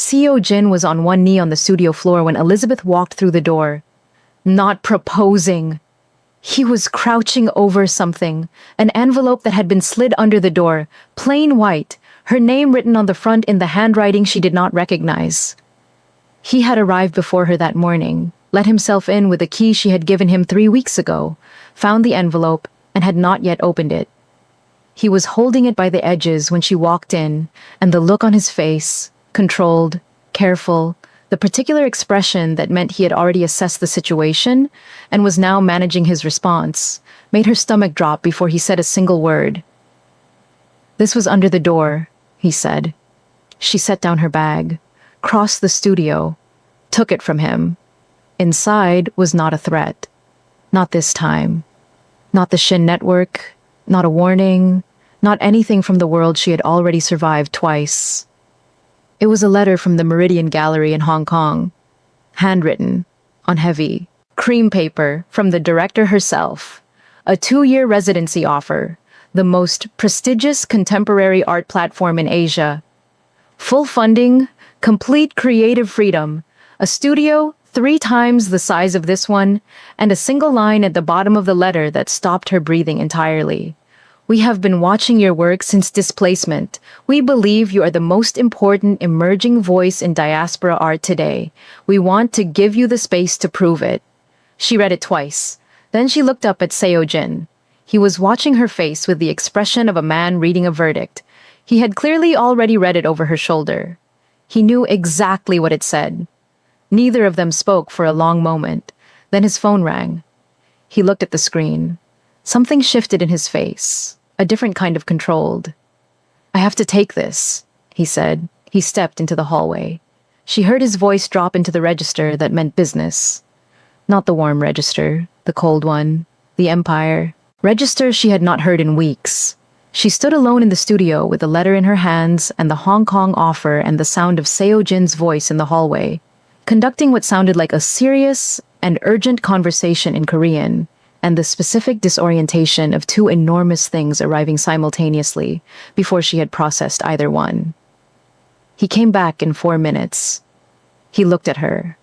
Seo Jin was on one knee on the studio floor when Elizabeth walked through the door. Not proposing. He was crouching over something, an envelope that had been slid under the door, plain white, her name written on the front in the handwriting she did not recognize. He had arrived before her that morning, let himself in with a key she had given him 3 weeks ago, found the envelope, and had not yet opened it. He was holding it by the edges when she walked in, and the look on his face, controlled, careful, the particular expression that meant he had already assessed the situation and was now managing his response, made her stomach drop before he said a single word. "This was under the door," he said. She set down her bag, crossed the studio, took it from him. Inside was not a threat. Not this time. Not the Shin network, not a warning, not anything from the world she had already survived twice. It was a letter from the Meridian Gallery in Hong Kong, handwritten, on heavy, cream paper from the director herself, a 2-year residency offer, the most prestigious contemporary art platform in Asia. Full funding, complete creative freedom, a studio 3 times the size of this one, and a single line at the bottom of the letter that stopped her breathing entirely. "We have been watching your work since displacement. We believe you are the most important emerging voice in diaspora art today. We want to give you the space to prove it." She read it twice. Then she looked up at Seo Jin. He was watching her face with the expression of a man reading a verdict. He had clearly already read it over her shoulder. He knew exactly what it said. Neither of them spoke for a long moment. Then his phone rang. He looked at the screen. Something shifted in his face, a different kind of controlled. "I have to take this," he said. He stepped into the hallway. She heard his voice drop into the register that meant business. Not the warm register, the cold one, the Empire. Register she had not heard in weeks. She stood alone in the studio with the letter in her hands and the Hong Kong offer and the sound of Seo Jin's voice in the hallway, conducting what sounded like a serious and urgent conversation in Korean, and the specific disorientation of 2 enormous things arriving simultaneously before she had processed either one. He came back in 4 minutes. He looked at her.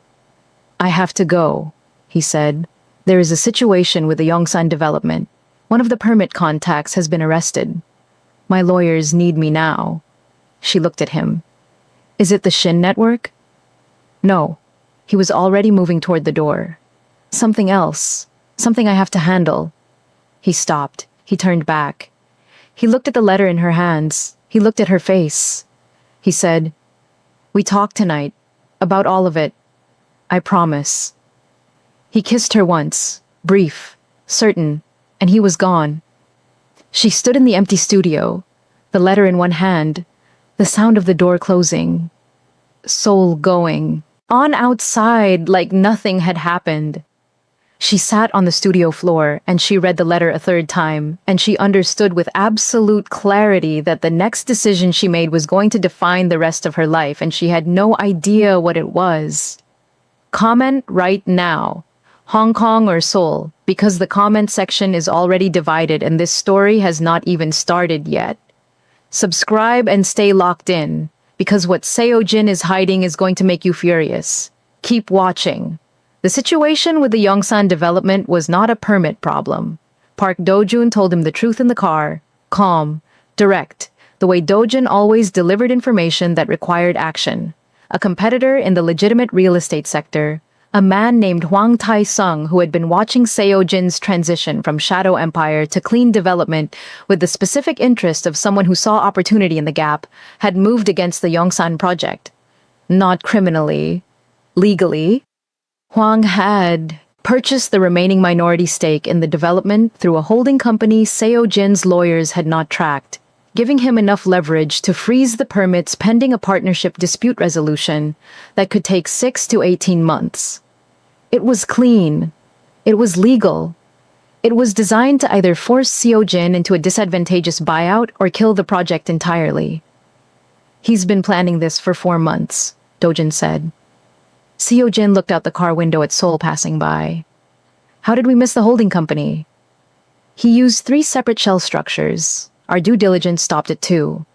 "I have to go," he said. "There is a situation with the Yongsan development. One of the permit contacts has been arrested. My lawyers need me now." She looked at him. "Is it the Shin network?" No. He was already moving toward the door. "Something else. Something I have to handle." He stopped. He turned back. He looked at the letter in her hands. He looked at her face. He said, "We talked tonight. About all of it. I promise." He kissed her once, brief, certain, and he was gone. She stood in the empty studio, the letter in one hand, the sound of the door closing. Soul going. On outside like nothing had happened. She sat on the studio floor and she read the letter a 3rd time, and she understood with absolute clarity that the next decision she made was going to define the rest of her life, and she had no idea what it was. Comment right now. Hong Kong or Seoul, because the comment section is already divided and this story has not even started yet. Subscribe and stay locked in, because what Seo Jin is hiding is going to make you furious. Keep watching. The situation with the Yongsan development was not a permit problem. Park Do-jun told him the truth in the car, calm, direct, the way Do-jun always delivered information that required action. A competitor in the legitimate real estate sector, a man named Hwang Tai-sung who had been watching Seo Jin's transition from Shadow Empire to clean development with the specific interest of someone who saw opportunity in the gap, had moved against the Yongsan project. Not criminally. Legally. Hwang had purchased the remaining minority stake in the development through a holding company Seo Jin's lawyers had not tracked, giving him enough leverage to freeze the permits pending a partnership dispute resolution that could take 6 to 18 months. It was clean. It was legal. It was designed to either force Seo Jin into a disadvantageous buyout or kill the project entirely. "He's been planning this for 4 months, Do-jun said. Seo Jin looked out the car window at Seoul passing by. "How did we miss the holding company?" "He used 3 separate shell structures. Our due diligence stopped at 2.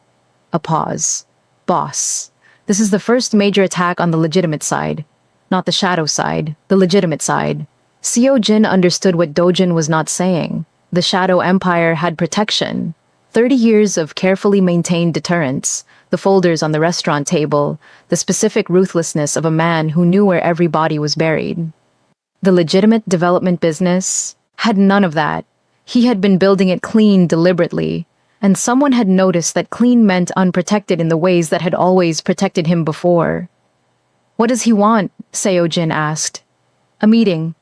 A pause. "Boss, This is the first major attack on the legitimate side. Not the shadow side, the legitimate side. Seo Jin understood what Dojin was not saying. The Shadow Empire had protection. 30 years of carefully maintained deterrence, the folders on the restaurant table, the specific ruthlessness of a man who knew where every body was buried. The legitimate development business had none of that. He had been building it clean deliberately, and someone had noticed that clean meant unprotected in the ways that had always protected him before. What does he want? Seo Jin asked. A meeting.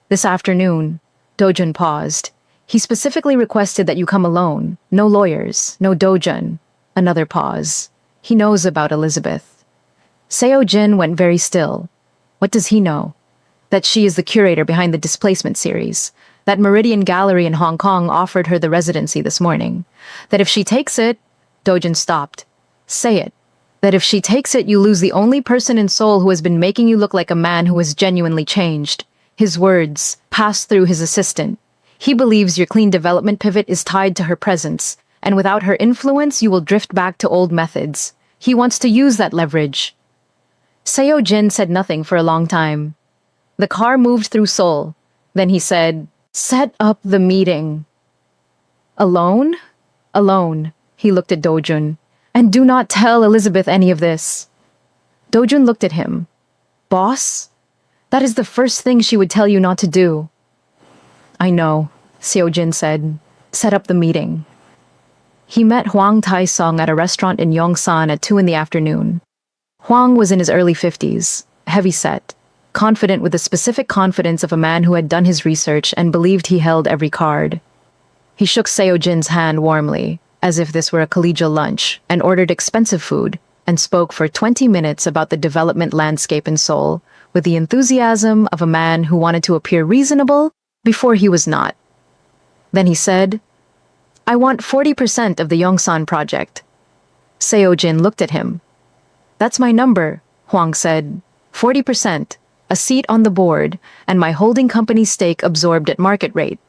This afternoon. Dojun paused. He specifically requested that you come alone. No lawyers, no Dojun. Another pause. He knows about Elizabeth. Seo Jin went very still. What does he know? That she is the curator behind the Displacement series. That Meridian Gallery in Hong Kong offered her the residency this morning. That if she takes it... Dojun stopped. Say it. That if she takes it, you lose the only person in Seoul who has been making you look like a man who has genuinely changed. His words passed through his assistant. He believes your clean development pivot is tied to her presence, and without her influence, you will drift back to old methods. He wants to use that leverage. Seo Jin said nothing for a long time. The car moved through Seoul. Then he said, "Set up the meeting." Alone? Alone. He looked at Dojun. And do not tell Elizabeth any of this. Dojun looked at him. Boss? That is the first thing she would tell you not to do. I know, Seo Jin said. Set up the meeting. He met Hwang Tae-sung at a restaurant in Yongsan at 2 in the afternoon. Hwang was in his early 50s, heavy-set, confident with the specific confidence of a man who had done his research and believed he held every card. He shook Seo Jin's hand warmly, as if this were a collegial lunch, and ordered expensive food, and spoke for 20 minutes about the development landscape in Seoul, with the enthusiasm of a man who wanted to appear reasonable before he was not. Then he said, I want 40% of the Yongsan project. Seo Jin looked at him. That's my number, Hwang said. 40%, a seat on the board, and my holding company's stake absorbed at market rate.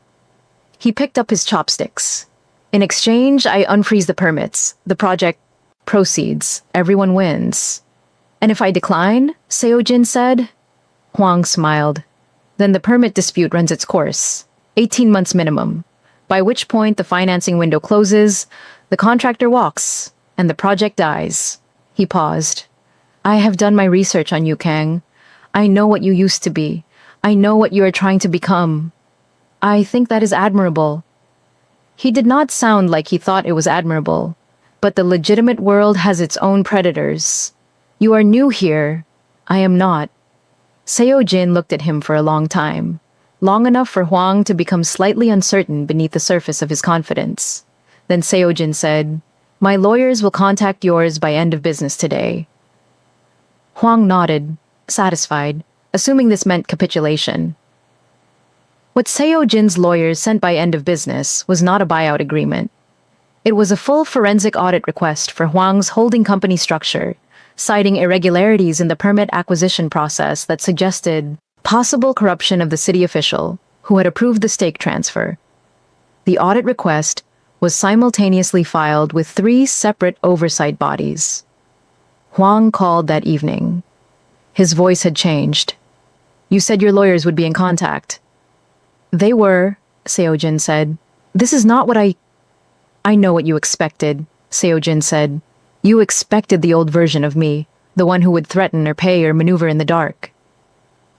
He picked up his chopsticks. In exchange, I unfreeze the permits. The project proceeds. Everyone wins. And if I decline, Seo Jin said. Hwang smiled. Then the permit dispute runs its course. 18 months minimum. By which point the financing window closes, the contractor walks, and the project dies. He paused. I have done my research on you, Kang. I know what you used to be. I know what you are trying to become. I think that is admirable. He did not sound like he thought it was admirable, but the legitimate world has its own predators. You are new here. I am not. Seo Jin looked at him for a long time, long enough for Hwang to become slightly uncertain beneath the surface of his confidence. Then Seo Jin said, My lawyers will contact yours by end of business today. Hwang nodded, satisfied, assuming this meant capitulation. What Seo Jin's lawyers sent by end of business was not a buyout agreement. It was a full forensic audit request for Hwang's holding company structure, citing irregularities in the permit acquisition process that suggested possible corruption of the city official who had approved the stake transfer. The audit request was simultaneously filed with 3 separate oversight bodies. Hwang called that evening. His voice had changed. You said your lawyers would be in contact. They were, Seo Jin said. This is not what I know what you expected, Seo Jin said. You expected the old version of me, the one who would threaten or pay or maneuver in the dark.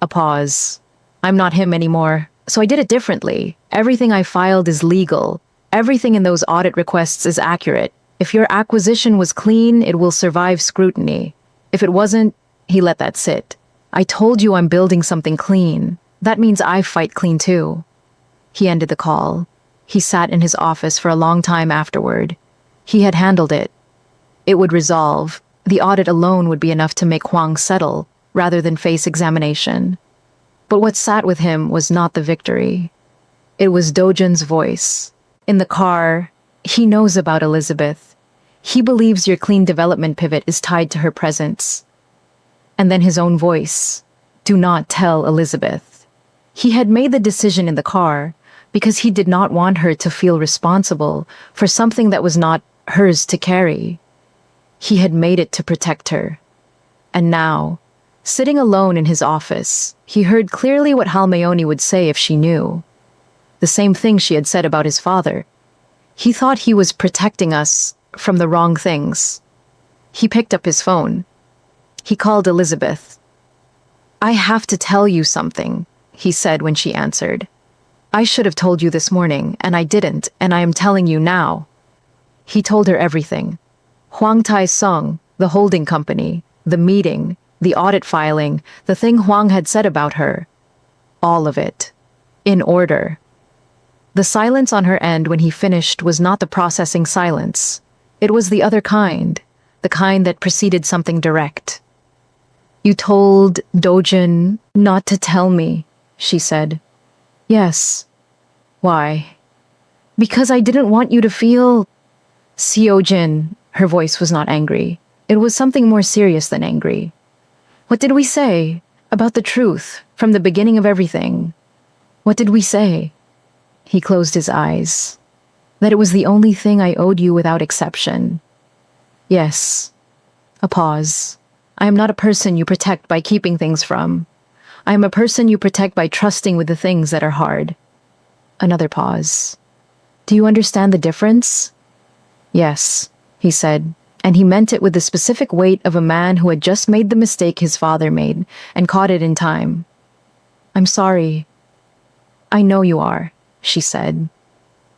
A pause. I'm not him anymore, so I did it differently. Everything I filed is legal. Everything in those audit requests is accurate. If your acquisition was clean, it will survive scrutiny. If it wasn't, he let that sit. I told you I'm building something clean. That means I fight clean too. He ended the call. He sat in his office for a long time afterward. He had handled it. It would resolve. The audit alone would be enough to make Hwang settle, rather than face examination. But what sat with him was not the victory. It was Dojun's voice. In the car, he knows about Elizabeth. He believes your clean development pivot is tied to her presence. And then his own voice. Do not tell Elizabeth. He had made the decision in the car because he did not want her to feel responsible for something that was not hers to carry. He had made it to protect her. And now, sitting alone in his office, he heard clearly what Halmayoni would say if she knew. The same thing she had said about his father. He thought he was protecting us from the wrong things. He picked up his phone. He called Elizabeth. "I have to tell you something," he said when she answered. "I should have told you this morning, and I didn't, and I am telling you now." He told her everything. Huang Tai-sung, the holding company, the meeting, the audit filing, the thing Huang had said about her. All of it. In order. The silence on her end when he finished was not the processing silence. It was the other kind, the kind that preceded something direct. "You told Dojin not to tell me," she said. "Yes." "Why?" "Because I didn't want you to feel—" "Seojin," her voice was not angry. It was something more serious than angry. "What did we say? About the truth, from the beginning of everything. What did we say?" He closed his eyes. "That it was the only thing I owed you without exception." "Yes." A pause. "I am not a person you protect by keeping things from. I am a person you protect by trusting with the things that are hard." Another pause. "Do you understand the difference?" "Yes," he said, and he meant it with the specific weight of a man who had just made the mistake his father made and caught it in time. "I'm sorry." "I know you are," she said.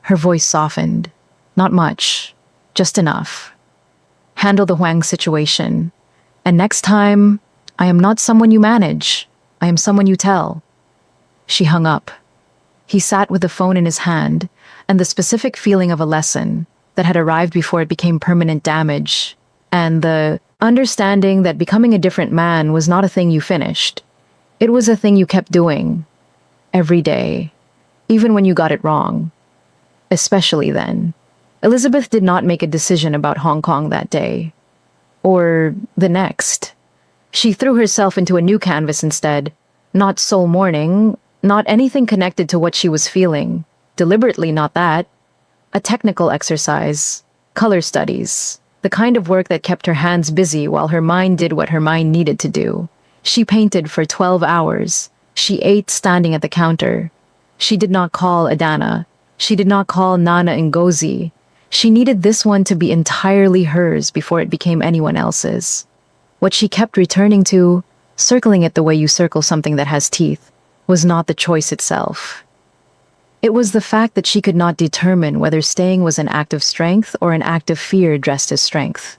Her voice softened. "Not much, just enough. Handle the Huang situation. And next time, I am not someone you manage. I am someone you tell." She hung up. He sat with the phone in his hand, and the specific feeling of a lesson that had arrived before it became permanent damage, and the understanding that becoming a different man was not a thing you finished. It was a thing you kept doing. Every day. Even when you got it wrong. Especially then. Elizabeth did not make a decision about Hong Kong that day. Or the next. She threw herself into a new canvas instead. Not soul mourning, not anything connected to what she was feeling. Deliberately not that. A technical exercise. Color studies. The kind of work that kept her hands busy while her mind did what her mind needed to do. She painted for 12 hours. She ate standing at the counter. She did not call Adana. She did not call Nana Ngozi. She needed this one to be entirely hers before it became anyone else's. What she kept returning to, circling it the way you circle something that has teeth, was not the choice itself. It was the fact that she could not determine whether staying was an act of strength or an act of fear dressed as strength.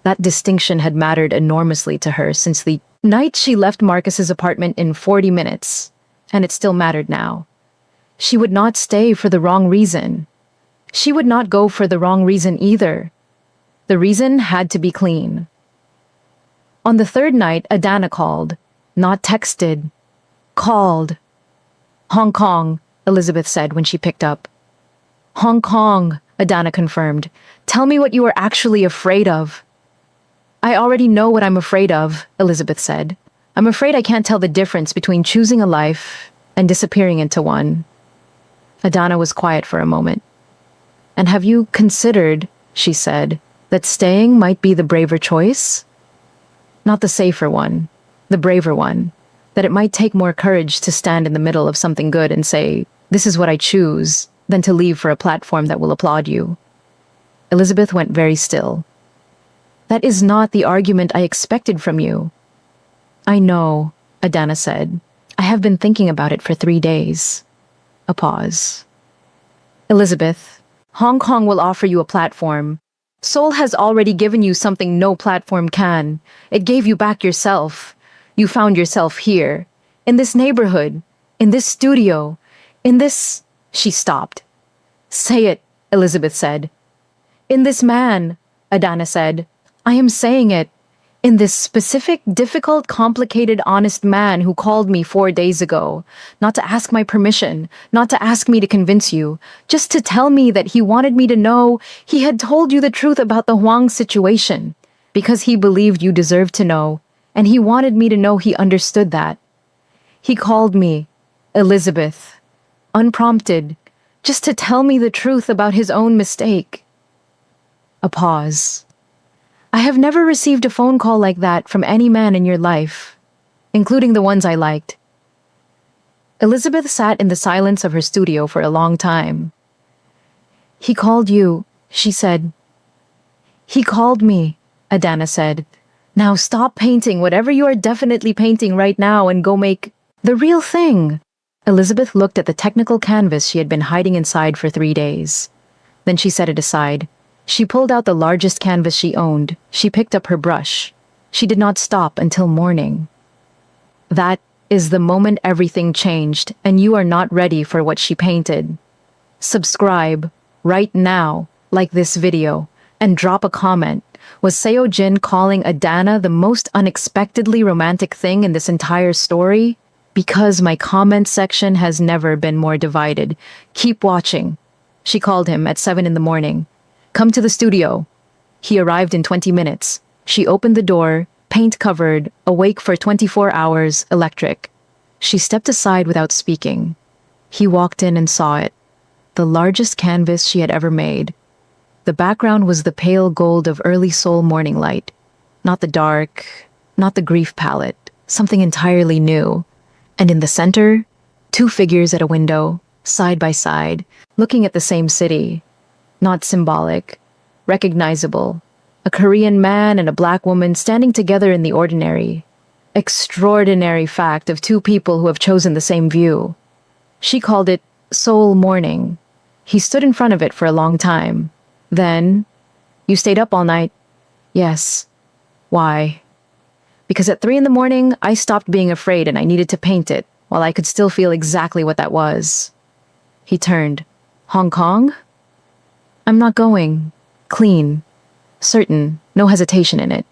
That distinction had mattered enormously to her since the night she left Marcus's apartment in 40 minutes, and it still mattered now. She would not stay for the wrong reason. She would not go for the wrong reason either. The reason had to be clean. On the third night, Adana called. Not texted. Called. "Hong Kong," Elizabeth said when she picked up. "Hong Kong," Adana confirmed. "Tell me what you are actually afraid of." "I already know what I'm afraid of," Elizabeth said. "I'm afraid I can't tell the difference between choosing a life and disappearing into one." Adana was quiet for a moment. "And have you considered," she said, "that staying might be the braver choice? Not the safer one, the braver one. That it might take more courage to stand in the middle of something good and say, 'This is what I choose,' than to leave for a platform that will applaud you." Elizabeth went very still. "That is not the argument I expected from you." "I know," Adana said. "I have been thinking about it for 3 days." A pause. "Elizabeth, Hong Kong will offer you a platform. Seoul has already given you something no platform can. It gave you back yourself. You found yourself here, in this neighborhood, in this studio, in this—" She stopped. "Say it," Elizabeth said. "In this man," Adana said. "I am saying it. In this specific, difficult, complicated, honest man who called me 4 days ago, not to ask my permission, not to ask me to convince you, just to tell me that he wanted me to know he had told you the truth about the Huang situation, because he believed you deserved to know, and he wanted me to know he understood that. He called me, Elizabeth, unprompted, just to tell me the truth about his own mistake." A pause. I have never received a phone call like that from any man in your life, including the ones I liked. Elizabeth sat in the silence of her studio for a long time. He called you, she said. He called me, Adana said. Now stop painting whatever you are definitely painting right now and go make the real thing. Elizabeth looked at the technical canvas she had been hiding inside for 3 days. Then she set it aside. She pulled out the largest canvas she owned. She picked up her brush. She did not stop until morning. That is the moment everything changed, and you are not ready for what she painted. Subscribe right now, like this video, and drop a comment. Was Seo Jin calling Adana the most unexpectedly romantic thing in this entire story? Because my comment section has never been more divided. Keep watching. She called him at 7 in the morning. Come to the studio. He arrived in 20 minutes. She opened the door, paint covered, awake for 24 hours, electric. She stepped aside without speaking. He walked in and saw it. The largest canvas she had ever made. The background was the pale gold of early Seoul morning light. Not the dark, not the grief palette, something entirely new. And in the center, 2 figures at a window, side by side, looking at the same city. Not symbolic, recognizable. A Korean man and a black woman standing together in the ordinary. Extraordinary fact of 2 people who have chosen the same view. She called it Seoul morning. He stood in front of it for a long time. Then, you stayed up all night? Yes. Why? Because at 3 in the morning, I stopped being afraid and I needed to paint it, while I could still feel exactly what that was. He turned. Hong Kong? I'm not going. Clean. Certain. No hesitation in it.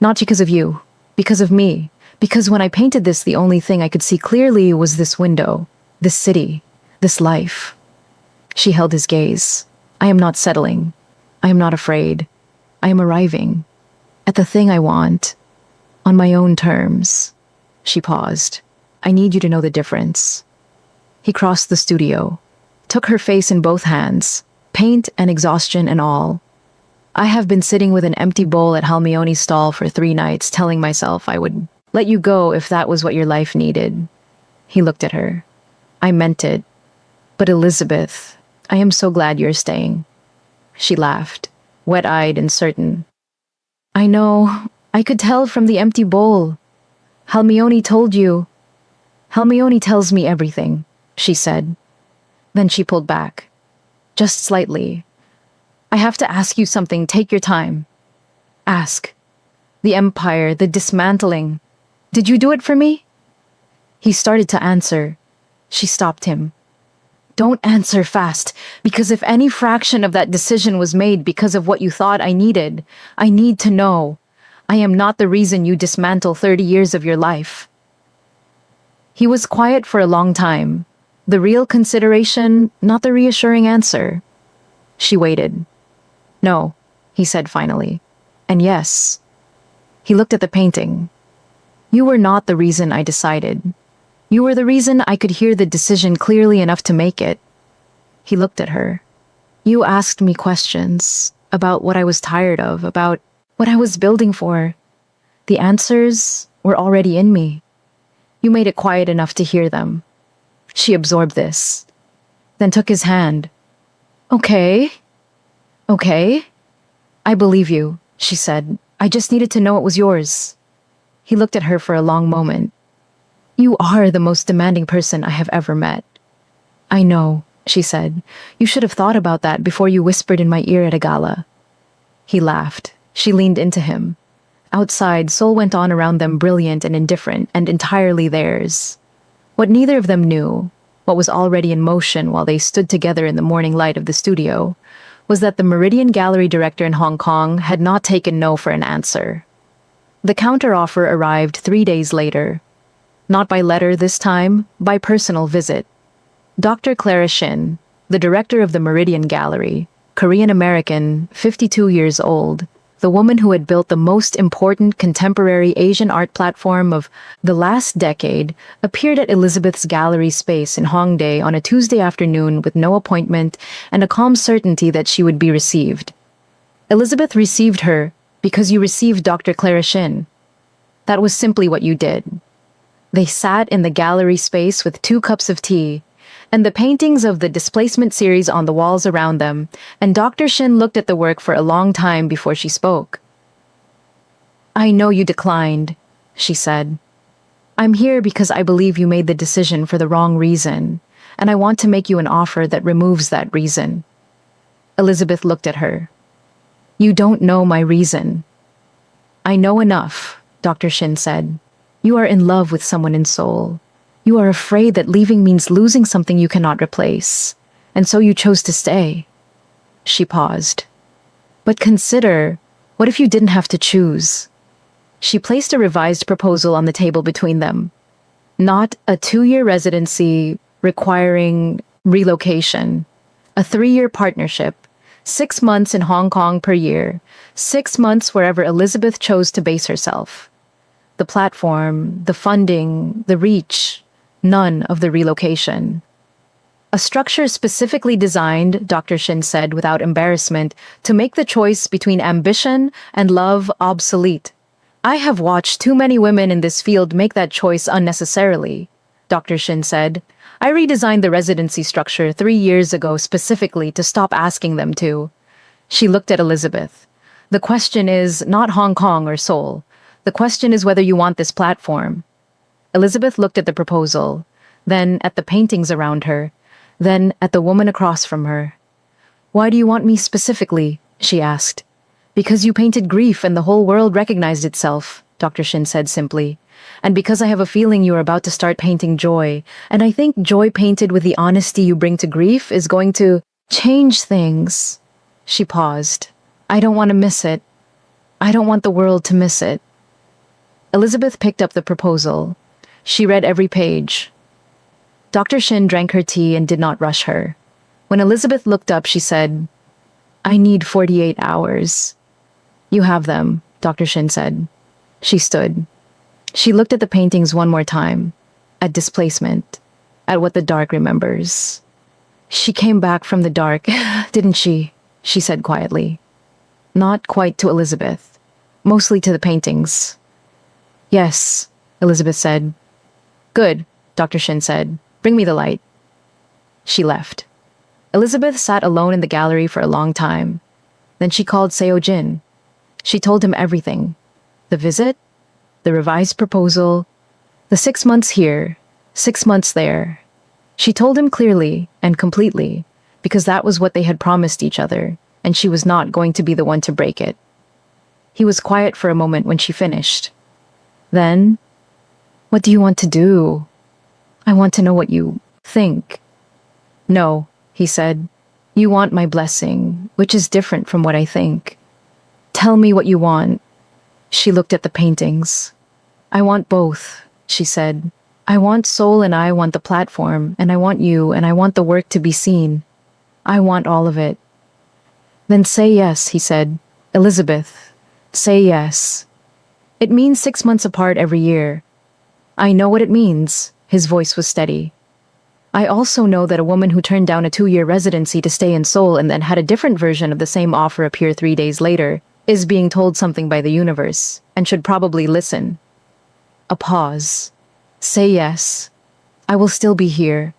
Not because of you. Because of me. Because when I painted this, the only thing I could see clearly was this window. This city. This life. She held his gaze. I am not settling. I am not afraid. I am arriving. At the thing I want. On my own terms. She paused. I need you to know the difference. He crossed the studio. Took her face in both hands. Paint and exhaustion and all. I have been sitting with an empty bowl at Halmioni's stall for 3 nights, telling myself I would let you go if that was what your life needed. He looked at her. I meant it. But Elizabeth, I am so glad you're staying. She laughed, wet-eyed and certain. I know. I could tell from the empty bowl. Halmioni told you. Halmioni tells me everything, she said. Then she pulled back. Just slightly. I have to ask you something. Take your time. Ask. The empire, the dismantling. Did you do it for me? He started to answer. She stopped him. Don't answer fast, because if any fraction of that decision was made because of what you thought I needed, I need to know. I am not the reason you dismantle 30 years of your life. He was quiet for a long time. The real consideration, not the reassuring answer. She waited. No, he said finally. And yes. He looked at the painting. You were not the reason I decided. You were the reason I could hear the decision clearly enough to make it. He looked at her. You asked me questions about what I was tired of, about what I was building for. The answers were already in me. You made it quiet enough to hear them. She absorbed this, then took his hand. Okay. Okay. I believe you, she said. I just needed to know it was yours. He looked at her for a long moment. You are the most demanding person I have ever met. I know, she said. You should have thought about that before you whispered in my ear at a gala. He laughed. She leaned into him. Outside, Seoul went on around them, brilliant and indifferent and entirely theirs. What neither of them knew, what was already in motion while they stood together in the morning light of the studio, was that the Meridian Gallery director in Hong Kong had not taken no for an answer. The counteroffer arrived 3 days later. Not by letter this time, by personal visit. Dr. Clara Shin, the director of the Meridian Gallery, Korean-American, 52 years old, the woman who had built the most important contemporary Asian art platform of the last decade, appeared at Elizabeth's gallery space in Hongdae on a Tuesday afternoon with no appointment and a calm certainty that she would be received. Elizabeth received her Because you received Dr. Clara Shin. That was simply what you did. They sat in the gallery space with 2 cups of tea, and the paintings of the displacement series on the walls around them, and Dr. Shin looked at the work for a long time before she spoke. I know you declined, she said. I'm here because I believe you made the decision for the wrong reason, and I want to make you an offer that removes that reason. Elizabeth looked at her. You don't know my reason. I know enough, Dr. Shin said. You are in love with someone in Seoul. You are afraid that leaving means losing something you cannot replace, and so you chose to stay. She paused. But consider, what if you didn't have to choose? She placed a revised proposal on the table between them. Not a 2-year residency requiring relocation, a 3-year partnership, 6 months in Hong Kong per year, 6 months wherever Elizabeth chose to base herself. The platform, the funding, the reach, none of the relocation. A structure specifically designed, Dr. Shin said without embarrassment, to make the choice between ambition and love obsolete. I have watched too many women in this field make that choice unnecessarily, Dr. Shin said. I redesigned the residency structure 3 years ago specifically to stop asking them to. She looked at Elizabeth. The question is not Hong Kong or Seoul. The question is whether you want this platform. Elizabeth looked at the proposal, then at the paintings around her, then at the woman across from her. Why do you want me specifically? She asked. Because you painted grief and the whole world recognized itself, Dr. Shin said simply. And because I have a feeling you are about to start painting joy, and I think joy painted with the honesty you bring to grief is going to change things. She paused. I don't want to miss it. I don't want the world to miss it. Elizabeth picked up the proposal. She read every page. Dr. Shin drank her tea and did not rush her. When Elizabeth looked up, she said, I need 48 hours. You have them, Dr. Shin said. She stood. She looked at the paintings one more time, at displacement, at what the dark remembers. She came back from the dark, didn't she? She said quietly. Not quite to Elizabeth, mostly to the paintings. Yes, Elizabeth said. Good, Dr. Shin said. Bring me the light. She left. Elizabeth sat alone in the gallery for a long time. Then she called Seo Jin. She told him everything. The visit, the revised proposal, the 6 months here, 6 months there. She told him clearly and completely, because that was what they had promised each other, and she was not going to be the one to break it. He was quiet for a moment when she finished. Then, what do you want to do? I want to know what you think. No, he said. You want my blessing, which is different from what I think. Tell me what you want. She looked at the paintings. I want both, she said. I want Seoul and I want the platform, and I want you, and I want the work to be seen. I want all of it. Then say yes, he said. Elizabeth, say yes. It means 6 months apart every year. I know what it means. His voice was steady. I also know that a woman who turned down a 2-year residency to stay in Seoul and then had a different version of the same offer appear 3 days later is being told something by the universe and should probably listen. A pause. Say yes. I will still be here.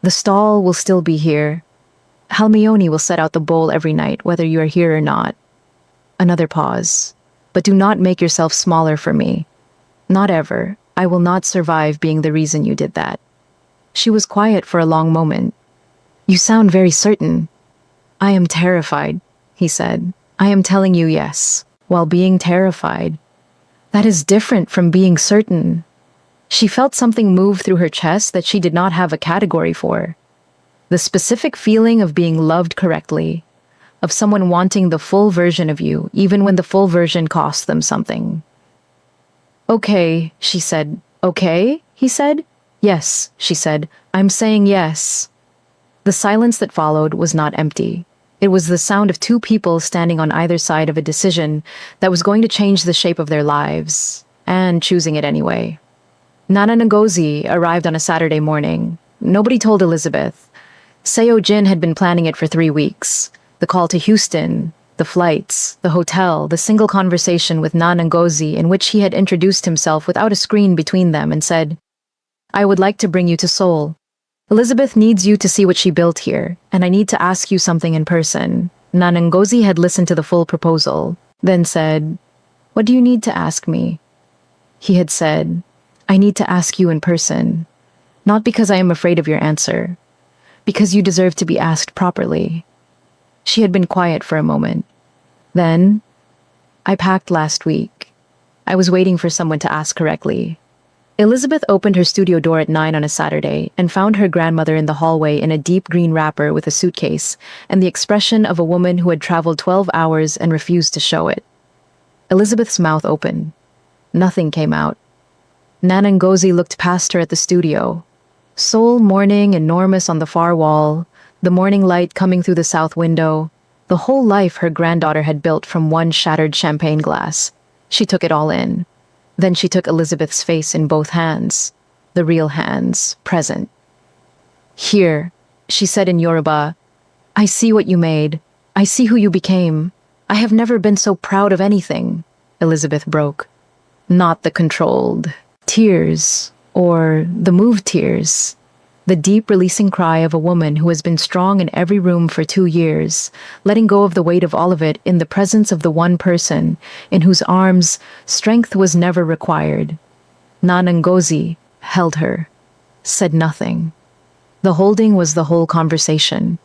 The stall will still be here. Halmione will set out the bowl every night, whether you are here or not. Another pause. But do not make yourself smaller for me. Not ever. I will not survive being the reason you did that. She was quiet for a long moment. You sound very certain. I am terrified, he said. I am telling you yes, while being terrified. That is different from being certain. She felt something move through her chest that she did not have a category for. The specific feeling of being loved correctly, of someone wanting the full version of you, even when the full version costs them something. Okay, she said. Okay, he said. Yes, she said. I'm saying yes. The silence that followed was not empty. It was the sound of 2 people standing on either side of a decision that was going to change the shape of their lives, and choosing it anyway. Nana Ngozi arrived on a Saturday morning. Nobody told Elizabeth. Seo Jin had been planning it for 3 weeks. The call to Houston, The flights, the hotel, the single conversation with Nan Ngozi in which he had introduced himself without a screen between them and said, "I would like to bring you to Seoul. Elizabeth needs you to see what she built here, and I need to ask you something in person." Nan Ngozi had listened to the full proposal, then said, "What do you need to ask me?" He had said, "I need to ask you in person, not because I am afraid of your answer, because you deserve to be asked properly." She had been quiet for a moment. Then, "I packed last week. I was waiting for someone to ask correctly." Elizabeth opened her studio door at 9 on a Saturday and found her grandmother in the hallway in a deep green wrapper with a suitcase and the expression of a woman who had traveled 12 hours and refused to show it. Elizabeth's mouth opened. Nothing came out. Nana Ngozi looked past her at the studio. Seoul morning enormous on the far wall, the morning light coming through the south window, the whole life her granddaughter had built from one shattered champagne glass. She took it all in. Then she took Elizabeth's face in both hands, the real hands, present. "Here," she said in Yoruba, "I see what you made. I see who you became. I have never been so proud of anything." Elizabeth broke. Not the controlled tears, or the moved tears. The deep releasing cry of a woman who has been strong in every room for 2 years, letting go of the weight of all of it in the presence of the one person in whose arms strength was never required. Nana Ngozi held her, said nothing. The holding was the whole conversation.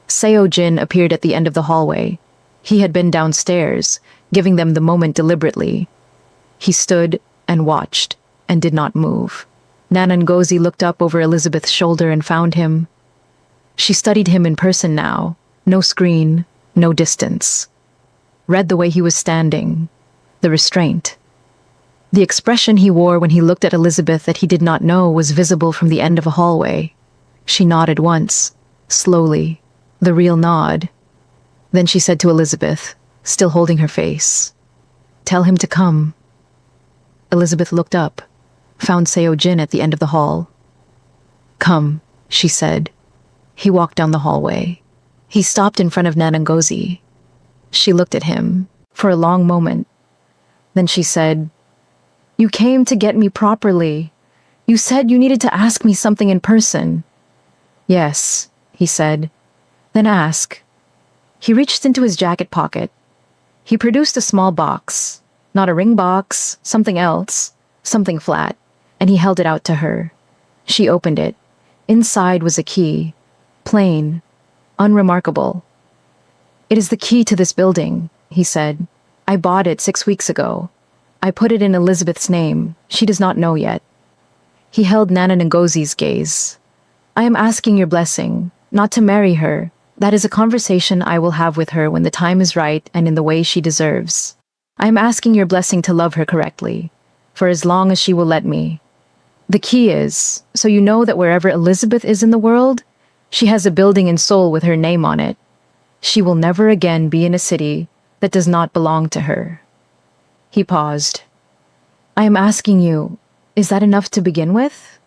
Seo Jin appeared at the end of the hallway. He had been downstairs, giving them the moment deliberately. He stood and watched, and did not move. Nana Ngozi looked up over Elizabeth's shoulder and found him. She studied him in person now, no screen, no distance. Read the way he was standing, the restraint. The expression he wore when he looked at Elizabeth that he did not know was visible from the end of a hallway. She nodded once, slowly, the real nod. Then she said to Elizabeth, still holding her face, "Tell him to come." Elizabeth looked up, found Seo Jin at the end of the hall. "Come," she said. He walked down the hallway. He stopped in front of Nana Ngozi. She looked at him for a long moment. Then she said, "You came to get me properly. You said you needed to ask me something in person." "Yes," he said. "Then ask." He reached into his jacket pocket. He produced a small box, not a ring box, something else, something flat, and he held it out to her. She opened it. Inside was a key, plain, unremarkable. "It is the key to this building," he said. "I bought it 6 weeks ago. I put it in Elizabeth's name. She does not know yet." He held Nana Ngozi's gaze. "I am asking your blessing, not to marry her. That is a conversation I will have with her when the time is right and in the way she deserves. I am asking your blessing to love her correctly, for as long as she will let me. The key is, so you know that wherever Elizabeth is in the world, she has a building in Seoul with her name on it. She will never again be in a city that does not belong to her." He paused. "I am asking you, is that enough to begin with?"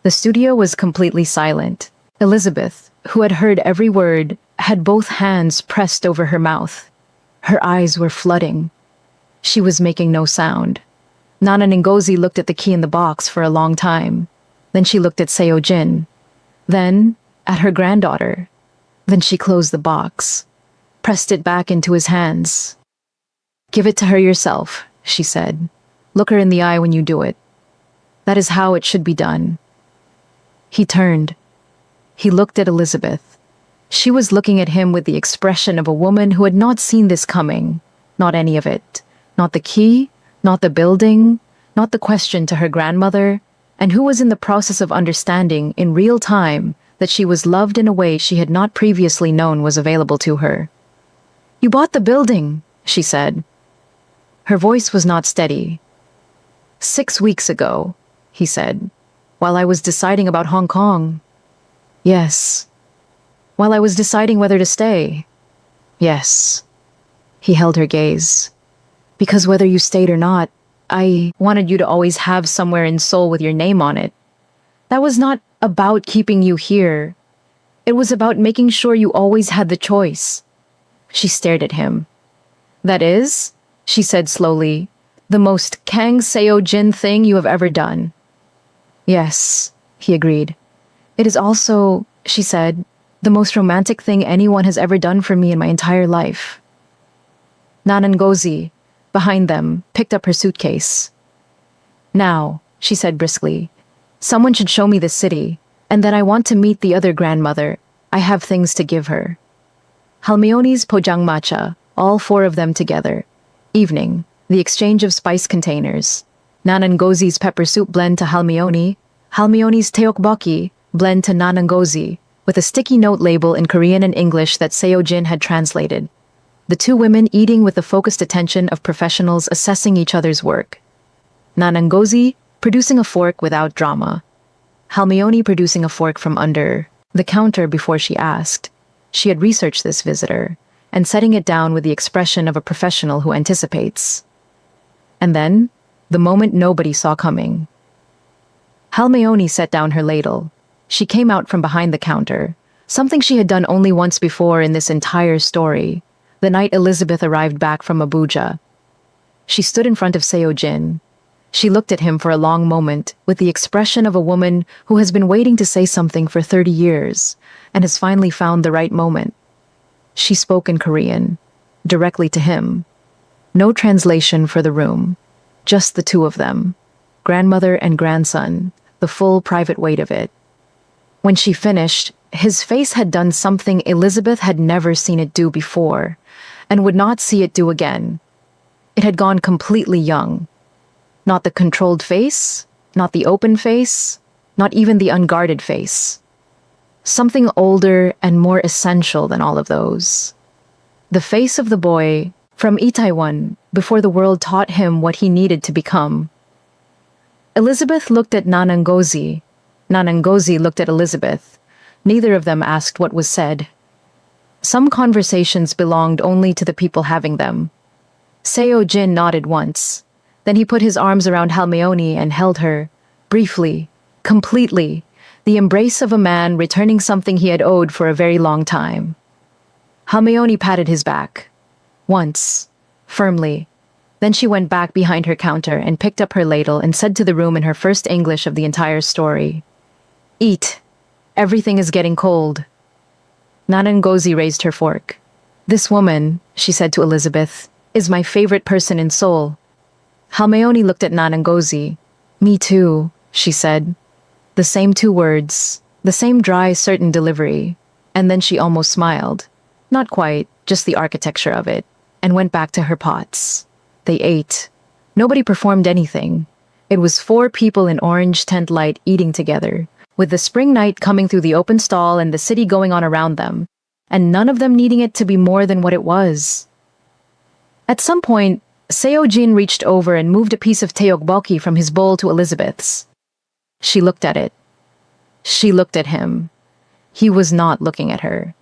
The studio was completely silent. Elizabeth, who had heard every word, had both hands pressed over her mouth. Her eyes were flooding. She was making no sound. Nana Ngozi looked at the key in the box for a long time. Then she looked at Seo Jin. Then at her granddaughter. Then she closed the box, pressed it back into his hands. "Give it to her yourself," she said. "Look her in the eye when you do it. That is how it should be done." He turned. He looked at Elizabeth. She was looking at him with the expression of a woman who had not seen this coming. Not any of it. Not the key, not the building, not the question to her grandmother, and who was in the process of understanding in real time that she was loved in a way she had not previously known was available to her. "You bought the building," she said. Her voice was not steady. 6 weeks ago, he said, while I was deciding about Hong Kong. "Yes." "While I was deciding whether to stay." "Yes." He held her gaze. "Because whether you stayed or not, I wanted you to always have somewhere in Seoul with your name on it. That was not about keeping you here. It was about making sure you always had the choice." She stared at him. That is, she said slowly, the most Kang Seo-jin thing you have ever done. Yes, he agreed. It is also, she said, the most romantic thing anyone has ever done for me in my entire life. Nanangozi, behind them, picked up her suitcase. Now, she said briskly, someone should show me this city, and then I want to meet the other grandmother. I have things to give her. Halmeoni's pojangmacha, all four of them together. Evening, the exchange of spice containers. Nanangozi's pepper soup blend to Halmeoni, Halmeoni's teokbokki blend to Nanangozi, with a sticky note label in Korean and English that Seo-jin had translated. The two women eating with the focused attention of professionals assessing each other's work. Nanangozi producing a fork without drama. Halmeoni producing a fork from under the counter before she asked. She had researched this visitor, and setting it down with the expression of a professional who anticipates. And then, the moment nobody saw coming. Halmeoni set down her ladle. She came out from behind the counter, something she had done only once before in this entire story, the night Elizabeth arrived back from Abuja. She stood in front of Seo-jin. She looked at him for a long moment with the expression of a woman who has been waiting to say something for 30 years and has finally found the right moment. She spoke in Korean, directly to him. No translation for the room, just the two of them, grandmother and grandson, the full private weight of it. When she finished, his face had done something Elizabeth had never seen it do before, and would not see it do again. It had gone completely young. Not the controlled face, not the open face, not even the unguarded face. Something older and more essential than all of those. The face of the boy from Itaewon before the world taught him what he needed to become. Elizabeth looked at Nanangozi. Nanangozi looked at Elizabeth. Neither of them asked what was said. Some conversations belonged only to the people having them. Seo-jin nodded once. Then he put his arms around Halmeoni and held her, briefly, completely, the embrace of a man returning something he had owed for a very long time. Halmeoni patted his back. Once, firmly. Then she went back behind her counter and picked up her ladle and said to the room in her first English of the entire story, "Eat. Everything is getting cold." Nanangozi raised her fork. "This woman," she said to Elizabeth, "is my favorite person in Seoul." Halmeoni looked at Nanangozi. "Me too," she said. The same two words, the same dry, certain delivery, and then she almost smiled. Not quite, just the architecture of it, and went back to her pots. They ate. Nobody performed anything. It was four people in orange tent light eating together, with the spring night coming through the open stall and the city going on around them, and none of them needing it to be more than what it was. At some point, Seo-jin reached over and moved a piece of teokbokki from his bowl to Elizabeth's. She looked at it. She looked at him. He was not looking at her.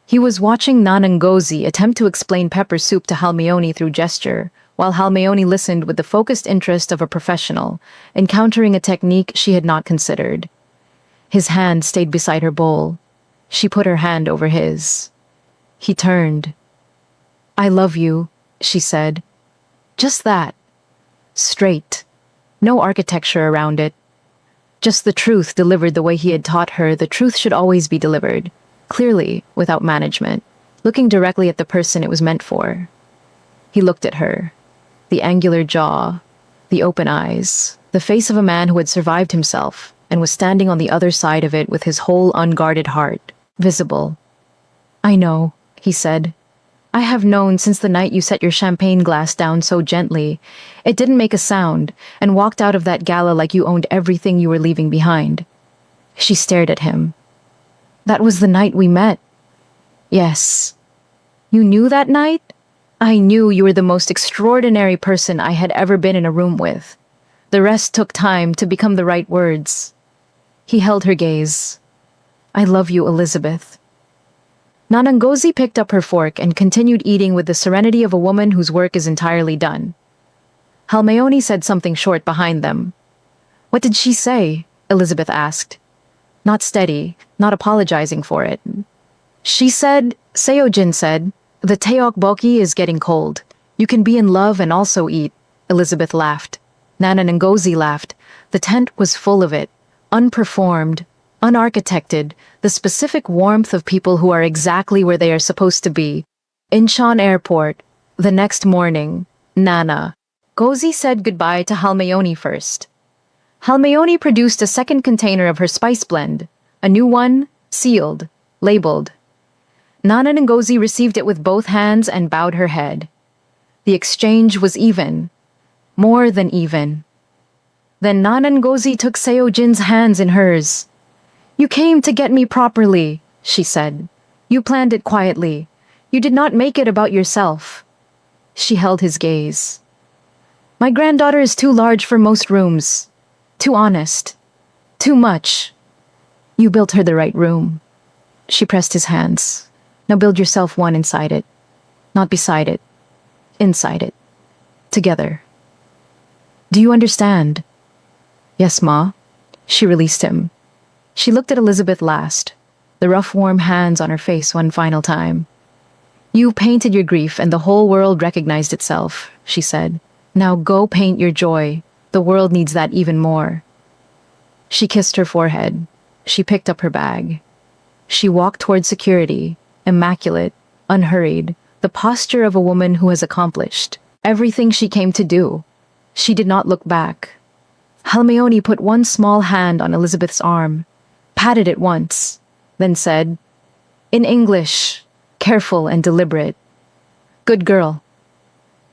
He was watching Nanangozi attempt to explain pepper soup to Halmeoni through gesture, while Halmeoni listened with the focused interest of a professional, encountering a technique she had not considered. His hand stayed beside her bowl. She put her hand over his. He turned. "I love you," she said. Just that. Straight. No architecture around it. Just the truth delivered the way he had taught her the truth should always be delivered, clearly, without management, looking directly at the person it was meant for. He looked at her. The angular jaw, the open eyes, the face of a man who had survived himself and was standing on the other side of it with his whole unguarded heart, visible. "I know," he said. "I have known since the night you set your champagne glass down so gently. It didn't make a sound, and walked out of that gala like you owned everything you were leaving behind." She stared at him. "That was the night we met." "Yes." "You knew that night?" "I knew you were the most extraordinary person I had ever been in a room with. The rest took time to become the right words." He held her gaze. "I love you, Elizabeth." Nanangozi picked up her fork and continued eating with the serenity of a woman whose work is entirely done. Halmeoni said something short behind them. "What did she say?" Elizabeth asked. Not steady, not apologizing for it. "She said," Seo-jin said, The tteokbokki is getting cold. You can be in love and also eat. Elizabeth laughed. Nana Ngozi laughed. The tent was full of it. Unperformed, unarchitected, the specific warmth of people who are exactly where they are supposed to be. Incheon Airport. The next morning. Nana. Ngozi said goodbye to Halmayoni first. Halmayoni produced a second container of her spice blend. A new one, sealed, labeled. Nana Ngozi received it with both hands and bowed her head. The exchange was even. More than even. Then Nana Ngozi took Seo Jin's hands in hers. "You came to get me properly," she said. "You planned it quietly. You did not make it about yourself." She held his gaze. "My granddaughter is too large for most rooms. Too honest. Too much. You built her the right room." She pressed his hands. "Now build yourself one inside it. Not beside it. Inside it. Together. Do you understand?" "Yes, Ma." She released him. She looked at Elizabeth last, the rough, warm hands on her face one final time. "You painted your grief and the whole world recognized itself," she said. "Now go paint your joy. The world needs that even more." She kissed her forehead. She picked up her bag. She walked toward security, immaculate, unhurried, the posture of a woman who has accomplished everything she came to do. She did not look back. Halmayoni put one small hand on Elizabeth's arm, patted it once, then said, in English, careful and deliberate, "Good girl."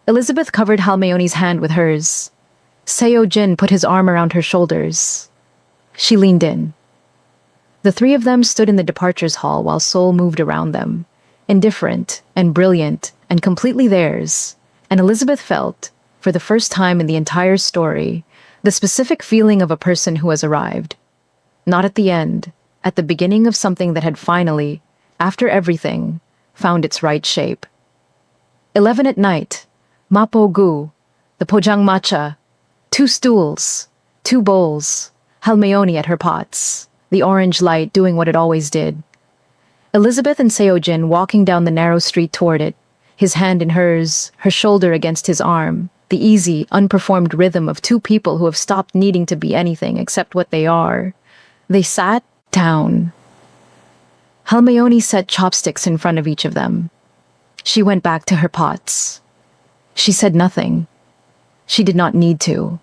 Elizabeth covered Halmayoni's hand with hers. Seo Jin put his arm around her shoulders. She leaned in. The three of them stood in the departures hall while Seoul moved around them, indifferent and brilliant and completely theirs, and Elizabeth felt, for the first time in the entire story, the specific feeling of a person who has arrived. Not at the end, at the beginning of something that had finally, after everything, found its right shape. 11 at night, Mapo Gu, the Pojangmacha, 2 stools, 2 bowls, Halmayoni at her pots, the orange light doing what it always did. Elizabeth and Seojin walking down the narrow street toward it, his hand in hers, her shoulder against his arm, the easy, unperformed rhythm of 2 people who have stopped needing to be anything except what they are. They sat down. Halmayoni set chopsticks in front of each of them. She went back to her pots. She said nothing. She did not need to.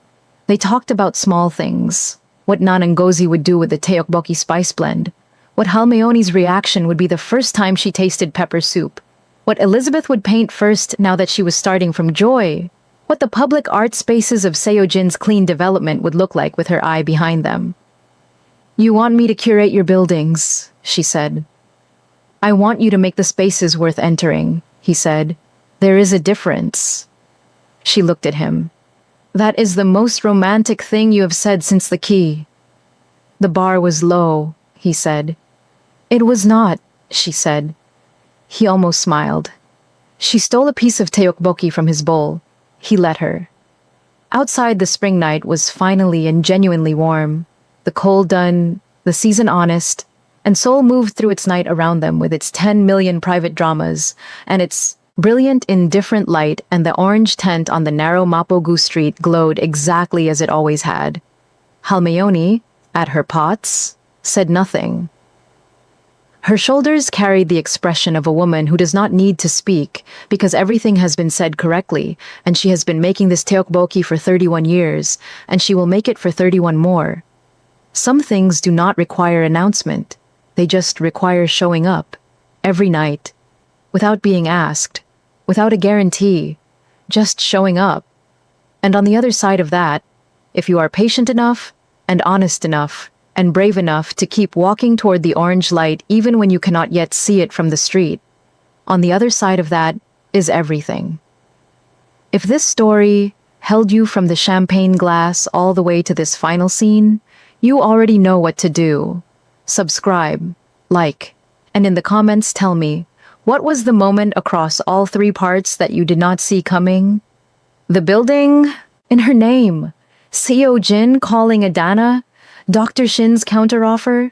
They talked about small things, what Nana Ngozi would do with the tteokbokki spice blend, what Halmayoni's reaction would be the first time she tasted pepper soup, what Elizabeth would paint first now that she was starting from joy, what the public art spaces of Seojin's clean development would look like with her eye behind them. "You want me to curate your buildings," she said. "I want you to make the spaces worth entering," he said. "There is a difference." She looked at him. "That is the most romantic thing you have said since the key." "The bar was low," he said. "It was not," she said. He almost smiled. She stole a piece of tteokbokki from his bowl. He let her. Outside, the spring night was finally and genuinely warm. The cold done, the season honest, and Seoul moved through its night around them with its 10 million private dramas, and its brilliant, indifferent light, and the orange tent on the narrow Mapogu street glowed exactly as it always had. Halmayoni, at her pots, said nothing. Her shoulders carried the expression of a woman who does not need to speak because everything has been said correctly, and she has been making this tteokbokki for 31 years, and she will make it for 31 more. Some things do not require announcement. They just require showing up, every night, without being asked, without a guarantee, just showing up. And on the other side of that, if you are patient enough, and honest enough, and brave enough to keep walking toward the orange light even when you cannot yet see it from the street, on the other side of that is everything. If this story held you from the champagne glass all the way to this final scene, you already know what to do. Subscribe, like, and in the comments tell me, what was the moment across all 3 parts that you did not see coming? The building? In her name. Seo Jin calling Adana? Dr. Shin's counteroffer?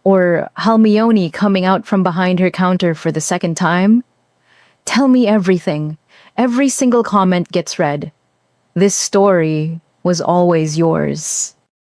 Or Halmayoni coming out from behind her counter for the second time? Tell me everything. Every single comment gets read. This story was always yours.